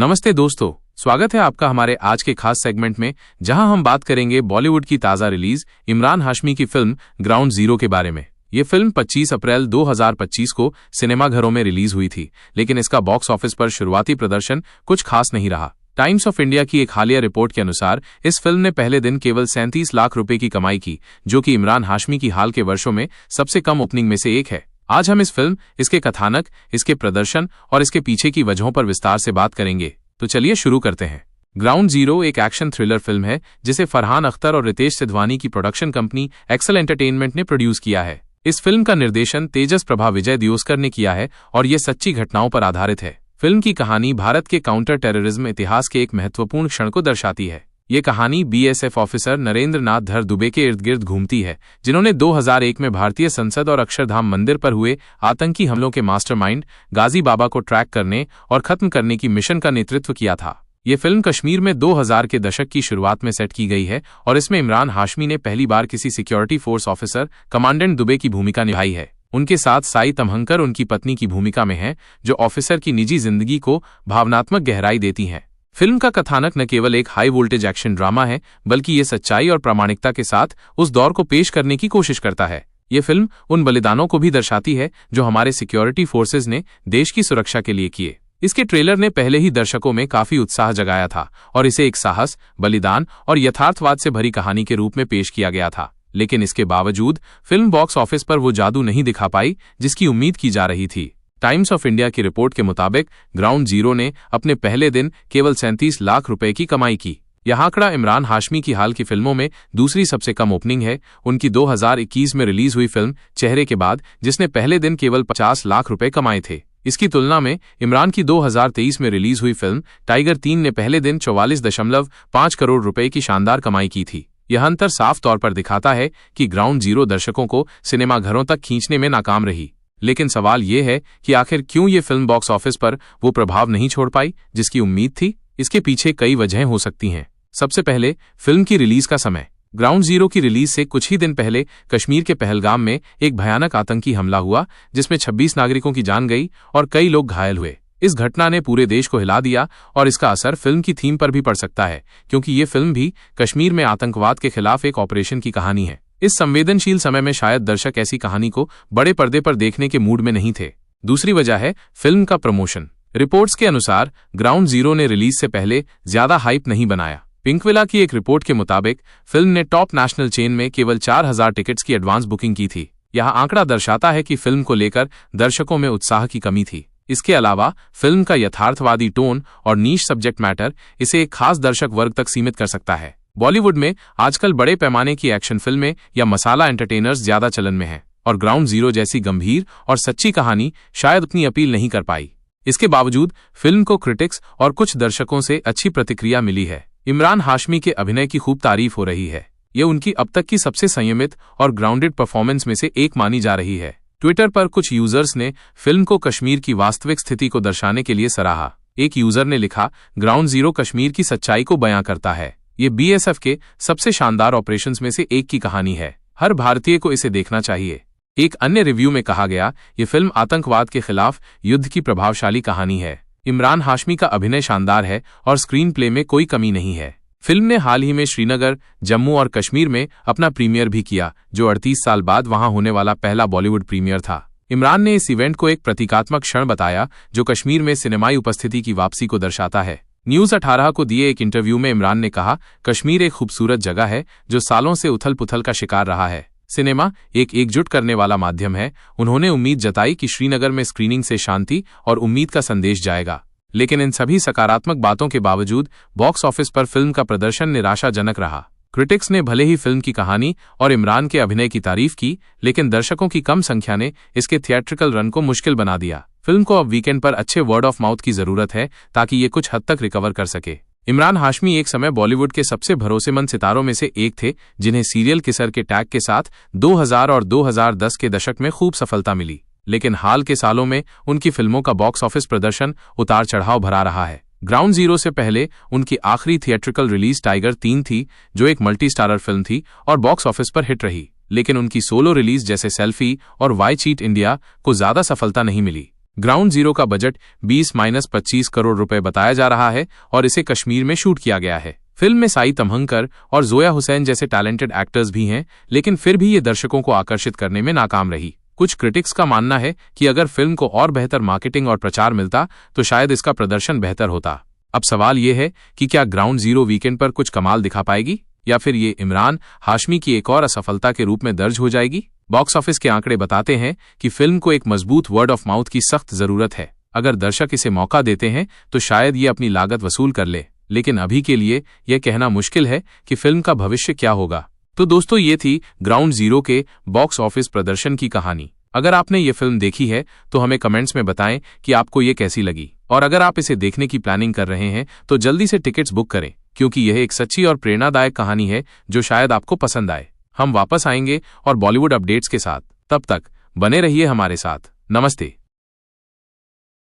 नमस्ते दोस्तों, स्वागत है आपका हमारे आज के खास सेगमेंट में, जहां हम बात करेंगे बॉलीवुड की ताज़ा रिलीज इमरान हाशमी की फिल्म ग्राउंड जीरो के बारे में। ये फिल्म 25 अप्रैल 2025 को सिनेमाघरों में रिलीज हुई थी, लेकिन इसका बॉक्स ऑफिस पर शुरुआती प्रदर्शन कुछ खास नहीं रहा। टाइम्स ऑफ इंडिया की एक हालिया रिपोर्ट के अनुसार इस फिल्म ने पहले दिन केवल 37 लाख रुपए की कमाई की, जो कि इमरान हाशमी की हाल के वर्षों में सबसे कम ओपनिंग में से एक है। आज हम इस फिल्म, इसके कथानक, इसके प्रदर्शन और इसके पीछे की वजहों पर विस्तार से बात करेंगे। तो चलिए शुरू करते हैं। ग्राउंड जीरो एक एक्शन थ्रिलर फिल्म है जिसे फरहान अख्तर और रितेश सिधवानी की प्रोडक्शन कंपनी एक्सेल एंटरटेनमेंट ने प्रोड्यूस किया है। इस फिल्म का निर्देशन तेजस प्रभा विजय दियोस्कर ने किया है और ये सच्ची घटनाओं पर आधारित है। फिल्म की कहानी भारत के काउंटर टेररिज्म इतिहास के एक महत्वपूर्ण क्षण को दर्शाती है। ये कहानी बीएसएफ ऑफिसर नरेंद्र नाथ धर दुबे के इर्द गिर्द घूमती है, जिन्होंने 2001 में भारतीय संसद और अक्षरधाम मंदिर पर हुए आतंकी हमलों के मास्टरमाइंड गाजी बाबा को ट्रैक करने और खत्म करने की मिशन का नेतृत्व किया था। ये फिल्म कश्मीर में 2000 के दशक की शुरुआत में सेट की गई है और इसमें इमरान हाशमी ने पहली बार किसी security force officer commandant Dubey की भूमिका निभाई है। उनके साथ साई तमहंकर उनकी पत्नी की भूमिका में हैं, जो ऑफिसर की निजी जिंदगी को भावनात्मक गहराई देती हैं। फिल्म का कथानक न केवल एक हाई वोल्टेज एक्शन ड्रामा है, बल्कि ये सच्चाई और प्रामाणिकता के साथ उस दौर को पेश करने की कोशिश करता है। ये फिल्म उन बलिदानों को भी दर्शाती है जो हमारे सिक्योरिटी फोर्सेज ने देश की सुरक्षा के लिए किए। इसके ट्रेलर ने पहले ही दर्शकों में काफी उत्साह जगाया था और इसे एक साहस, बलिदान और यथार्थवाद से भरी कहानी के रूप में पेश किया गया था। लेकिन इसके बावजूद फिल्म बॉक्स ऑफिस पर वो जादू नहीं दिखा पाई जिसकी उम्मीद की जा रही थी। टाइम्स ऑफ इंडिया की रिपोर्ट के मुताबिक ग्राउंड जीरो ने अपने पहले दिन केवल 37 लाख रुपए की कमाई की। यह आंकड़ा इमरान हाशमी की हाल की फिल्मों में दूसरी सबसे कम ओपनिंग है। उनकी 2021 में रिलीज हुई फिल्म चेहरे के बाद, जिसने पहले दिन केवल 50 लाख रुपए कमाए थे। इसकी तुलना में इमरान की 2023 में रिलीज हुई फिल्म टाइगर 3 ने पहले दिन 44.5 करोड़ रुपए की शानदार कमाई की थी। यह अंतर साफ तौर पर दिखाता है कि ग्राउंड जीरो दर्शकों को सिनेमाघरों तक खींचने में नाकाम रही। लेकिन सवाल यह है कि आखिर क्यों ये फिल्म बॉक्स ऑफिस पर वो प्रभाव नहीं छोड़ पाई जिसकी उम्मीद थी। इसके पीछे कई वजहें हो सकती हैं। सबसे पहले, फिल्म की रिलीज का समय। ग्राउंड जीरो की रिलीज से कुछ ही दिन पहले कश्मीर के पहलगाम में एक भयानक आतंकी हमला हुआ, जिसमें 26 नागरिकों की जान गई और कई लोग घायल हुए। इस घटना ने पूरे देश को हिला दिया और इसका असर फिल्म की थीम पर भी पड़ सकता है, क्योंकि ये फिल्म भी कश्मीर में आतंकवाद के खिलाफ एक ऑपरेशन की कहानी है। इस संवेदनशील समय में शायद दर्शक ऐसी कहानी को बड़े पर्दे पर देखने के मूड में नहीं थे। दूसरी वजह है फिल्म का प्रमोशन। रिपोर्ट्स के अनुसार ग्राउंड जीरो ने रिलीज से पहले ज्यादा हाइप नहीं बनाया। पिंकविला की एक रिपोर्ट के मुताबिक फिल्म ने टॉप नेशनल चेन में केवल 4000 टिकट्स की एडवांस बुकिंग की थी। यह आंकड़ा दर्शाता है कि फिल्म को लेकर दर्शकों में उत्साह की कमी थी। इसके अलावा फिल्म का यथार्थवादी टोन और नीश सब्जेक्ट मैटर इसे एक खास दर्शक वर्ग तक सीमित कर सकता है। बॉलीवुड में आजकल बड़े पैमाने की एक्शन फिल्में या मसाला एंटरटेनर्स ज्यादा चलन में हैं, और ग्राउंड जीरो जैसी गंभीर और सच्ची कहानी शायद उतनी अपील नहीं कर पाई। इसके बावजूद फिल्म को क्रिटिक्स और कुछ दर्शकों से अच्छी प्रतिक्रिया मिली है। इमरान हाशमी के अभिनय की खूब तारीफ हो रही है। ये उनकी अब तक की सबसे संयमित और ग्राउंडेड परफॉर्मेंस में से एक मानी जा रही है। ट्विटर पर कुछ यूजर्स ने फिल्म को कश्मीर की वास्तविक स्थिति को दर्शाने के लिए सराहा। एक यूजर ने लिखा, ग्राउंड जीरो कश्मीर की सच्चाई को बयां करता है। ये बीएसएफ के सबसे शानदार ऑपरेशंस में से एक की कहानी है। हर भारतीय को इसे देखना चाहिए। एक अन्य रिव्यू में कहा गया, ये फिल्म आतंकवाद के खिलाफ युद्ध की प्रभावशाली कहानी है। इमरान हाशमी का अभिनय शानदार है और स्क्रीन प्ले में कोई कमी नहीं है। फिल्म ने हाल ही में श्रीनगर, जम्मू और कश्मीर में अपना प्रीमियर भी किया, जो 38 साल बाद वहां होने वाला पहला बॉलीवुड प्रीमियर था। इमरान ने इस इवेंट को एक प्रतीकात्मक क्षण बताया, जो कश्मीर में सिनेमाई उपस्थिति की वापसी को दर्शाता है। न्यूज़ 18 को दिए एक इंटरव्यू में इमरान ने कहा, कश्मीर एक खूबसूरत जगह है जो सालों से उथल पुथल का शिकार रहा है। सिनेमा एक एकजुट करने वाला माध्यम है। उन्होंने उम्मीद जताई कि श्रीनगर में स्क्रीनिंग से शांति और उम्मीद का संदेश जाएगा। लेकिन इन सभी सकारात्मक बातों के बावजूद बॉक्स ऑफिस पर फिल्म का प्रदर्शन निराशाजनक रहा। क्रिटिक्स ने भले ही फिल्म की कहानी और इमरान के अभिनय की तारीफ की, लेकिन दर्शकों की कम संख्या ने इसके थिएट्रिकल रन को मुश्किल बना दिया। फिल्म को अब वीकेंड पर अच्छे वर्ड ऑफ माउथ की जरूरत है ताकि ये कुछ हद तक रिकवर कर सके। इमरान हाशमी एक समय बॉलीवुड के सबसे भरोसेमंद सितारों में से एक थे, जिन्हें सीरियल किसर के टैग के साथ 2000 और 2010 के दशक में खूब सफलता मिली। लेकिन हाल के सालों में उनकी फिल्मों का बॉक्स ऑफिस प्रदर्शन उतार चढ़ाव भरा रहा है। ग्राउंड जीरो से पहले उनकी आखिरी थिएट्रिकल रिलीज टाइगर 3 थी, जो एक मल्टी स्टारर फिल्म थी और बॉक्स ऑफिस पर हिट रही। लेकिन उनकी सोलो रिलीज जैसे सेल्फी और वाई चीट इंडिया को ज्यादा सफलता नहीं मिली। ग्राउंड जीरो का बजट 20-25 करोड़ रुपए बताया जा रहा है और इसे कश्मीर में शूट किया गया है। फिल्म में साई तमहंकर और जोया हुसैन जैसे टैलेंटेड एक्टर्स भी हैं, लेकिन फिर भी ये दर्शकों को आकर्षित करने में नाकाम रही। कुछ क्रिटिक्स का मानना है कि अगर फिल्म को और बेहतर मार्केटिंग और प्रचार मिलता तो शायद इसका प्रदर्शन बेहतर होता। अब सवाल ये है कि क्या ग्राउंड जीरो वीकेंड पर कुछ कमाल दिखा पाएगी या फिर ये इमरान हाशमी की एक और असफलता के रूप में दर्ज हो जाएगी। बॉक्स ऑफिस के आंकड़े बताते हैं कि फिल्म को एक मजबूत वर्ड ऑफ माउथ की सख्त जरूरत है। अगर दर्शक इसे मौका देते हैं तो शायद ये अपनी लागत वसूल कर ले, लेकिन अभी के लिए यह कहना मुश्किल है कि फिल्म का भविष्य क्या होगा। तो दोस्तों, ये थी ग्राउंड जीरो के बॉक्स ऑफिस प्रदर्शन की कहानी। अगर आपने ये फिल्म देखी है तो हमें कमेंट्स में बताएं कि आपको ये कैसी लगी, और अगर आप इसे देखने की प्लानिंग कर रहे हैं तो जल्दी से टिकट्स बुक करें, क्योंकि यह एक सच्ची और प्रेरणादायक कहानी है जो शायद आपको पसंद आए। हम वापस आएंगे और बॉलीवुड अपडेट्स के साथ। तब तक बने रहिए हमारे साथ। नमस्ते।